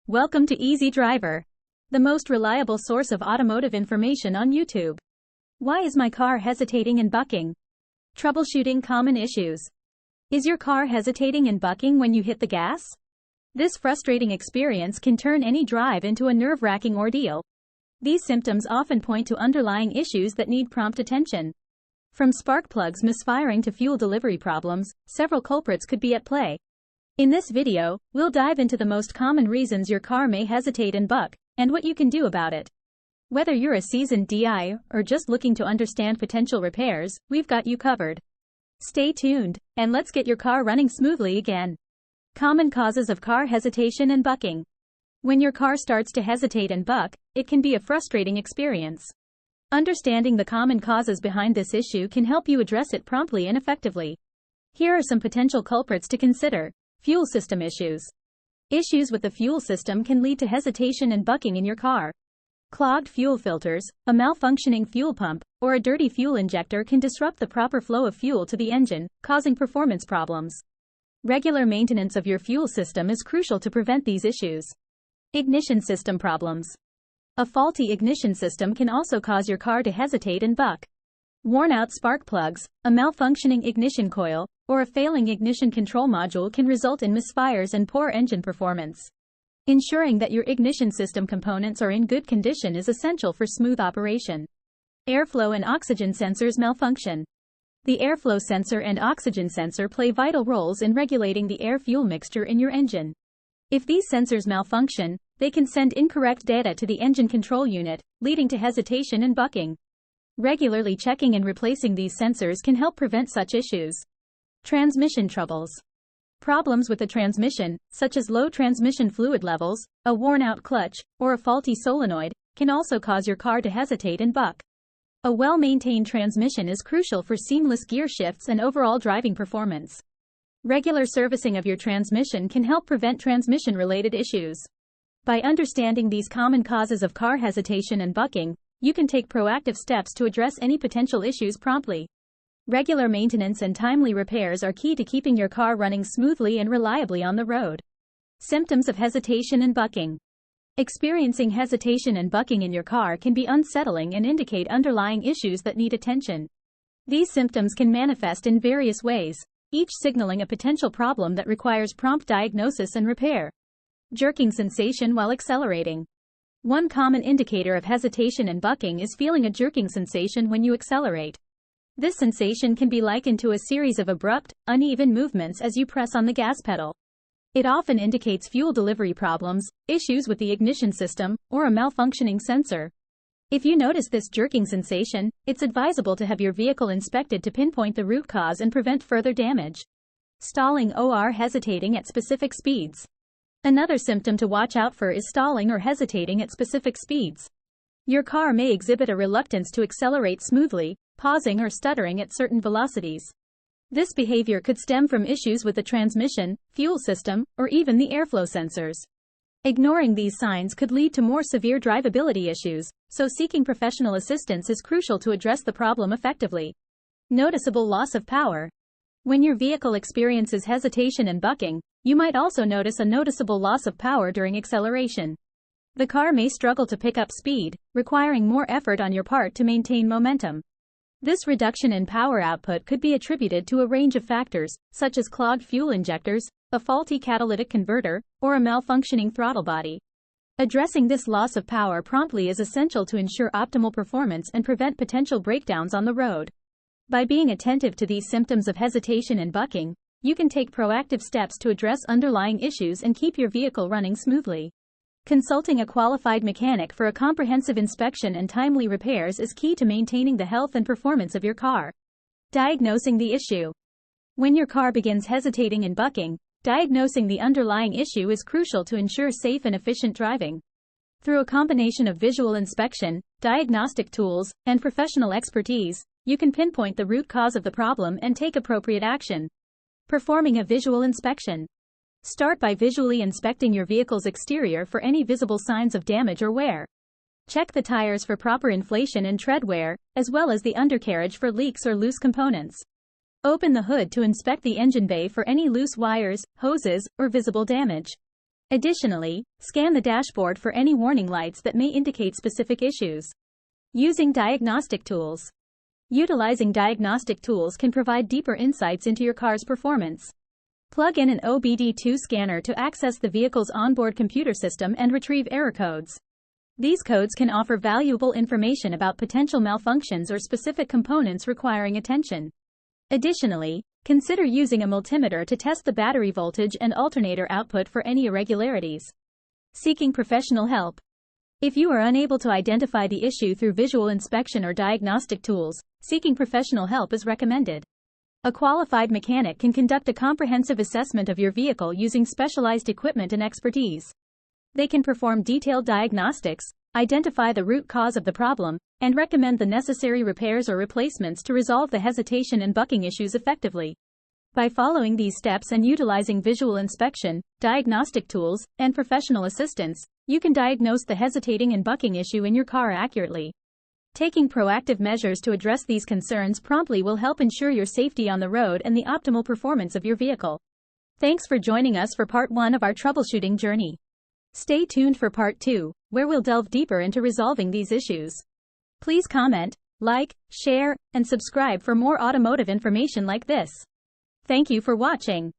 Welcome to Easy Driver, the most reliable source of automotive information on YouTube. Why is my car hesitating and bucking? Troubleshooting common issues. Is your car hesitating and bucking when you hit the gas? This frustrating experience can turn any drive into a nerve-wracking ordeal. These symptoms often point to underlying issues that need prompt attention. From spark plugs misfiring to fuel delivery problems, several culprits could be at play. In this video, we'll dive into the most common reasons your car may hesitate and buck, and what you can do about it. Whether you're a seasoned DI or just looking to understand potential repairs, we've got you covered. Stay tuned, and let's get your car running smoothly again. Common causes of car hesitation and bucking. When your car starts to hesitate and buck, it can be a frustrating experience. Understanding the common causes behind this issue can help you address it promptly and effectively. Here are some potential culprits to consider. Fuel system issues. Issues with the fuel system can lead to hesitation and bucking in your car. Clogged fuel filters, a malfunctioning fuel pump, or a dirty fuel injector can disrupt the proper flow of fuel to the engine, causing performance problems. Regular maintenance of your fuel system is crucial to prevent these issues. Ignition system problems. A faulty ignition system can also cause your car to hesitate and buck. Worn-out spark plugs, a malfunctioning ignition coil, or a failing ignition control module can result in misfires and poor engine performance. Ensuring that your ignition system components are in good condition is essential for smooth operation. Airflow and oxygen sensors malfunction. The airflow sensor and oxygen sensor play vital roles in regulating the air-fuel mixture in your engine. If these sensors malfunction, they can send incorrect data to the engine control unit, leading to hesitation and bucking. Regularly checking and replacing these sensors can help prevent such issues. Transmission troubles. Problems with the transmission, such as low transmission fluid levels, a worn-out clutch, or a faulty solenoid, can also cause your car to hesitate and buck. A well-maintained transmission is crucial for seamless gear shifts and overall driving performance. Regular servicing of your transmission can help prevent transmission-related issues. By understanding these common causes of car hesitation and bucking, you can take proactive steps to address any potential issues promptly. Regular maintenance and timely repairs are key to keeping your car running smoothly and reliably on the road. Symptoms of hesitation and bucking. Experiencing hesitation and bucking in your car can be unsettling and indicate underlying issues that need attention. These symptoms can manifest in various ways, each signaling a potential problem that requires prompt diagnosis and repair. Jerking sensation while accelerating. One common indicator of hesitation and bucking is feeling a jerking sensation when you accelerate. This sensation can be likened to a series of abrupt, uneven movements as you press on the gas pedal. It often indicates fuel delivery problems, issues with the ignition system, or a malfunctioning sensor. If you notice this jerking sensation, it's advisable to have your vehicle inspected to pinpoint the root cause and prevent further damage. Stalling or hesitating at specific speeds. Another symptom to watch out for is stalling or hesitating at specific speeds. Your car may exhibit a reluctance to accelerate smoothly, pausing or stuttering at certain velocities. This behavior could stem from issues with the transmission, fuel system, or even the airflow sensors. Ignoring these signs could lead to more severe drivability issues, so seeking professional assistance is crucial to address the problem effectively. Noticeable loss of power. When your vehicle experiences hesitation and bucking, you might also notice a noticeable loss of power during acceleration. The car may struggle to pick up speed, requiring more effort on your part to maintain momentum. This reduction in power output could be attributed to a range of factors, such as clogged fuel injectors, a faulty catalytic converter, or a malfunctioning throttle body. Addressing this loss of power promptly is essential to ensure optimal performance and prevent potential breakdowns on the road. By being attentive to these symptoms of hesitation and bucking, you can take proactive steps to address underlying issues and keep your vehicle running smoothly. Consulting a qualified mechanic for a comprehensive inspection and timely repairs is key to maintaining the health and performance of your car. Diagnosing the issue. When your car begins hesitating and bucking, diagnosing the underlying issue is crucial to ensure safe and efficient driving. Through a combination of visual inspection, diagnostic tools, and professional expertise, you can pinpoint the root cause of the problem and take appropriate action. Performing a visual inspection. Start by visually inspecting your vehicle's exterior for any visible signs of damage or wear. Check the tires for proper inflation and tread wear, as well as the undercarriage for leaks or loose components. Open the hood to inspect the engine bay for any loose wires, hoses, or visible damage. Additionally, scan the dashboard for any warning lights that may indicate specific issues. Using diagnostic tools. Utilizing diagnostic tools can provide deeper insights into your car's performance. Plug in an OBD2 scanner to access the vehicle's onboard computer system and retrieve error codes. These codes can offer valuable information about potential malfunctions or specific components requiring attention. Additionally, consider using a multimeter to test the battery voltage and alternator output for any irregularities. Seeking professional help. If you are unable to identify the issue through visual inspection or diagnostic tools, seeking professional help is recommended. A qualified mechanic can conduct a comprehensive assessment of your vehicle using specialized equipment and expertise. They can perform detailed diagnostics, identify the root cause of the problem, and recommend the necessary repairs or replacements to resolve the hesitation and bucking issues effectively. By following these steps and utilizing visual inspection, diagnostic tools, and professional assistance, you can diagnose the hesitating and bucking issue in your car accurately. Taking proactive measures to address these concerns promptly will help ensure your safety on the road and the optimal performance of your vehicle. Thanks for joining us for part 1 of our troubleshooting journey. Stay tuned for part 2, where we'll delve deeper into resolving these issues. Please comment, like, share, and subscribe for more automotive information like this. Thank you for watching.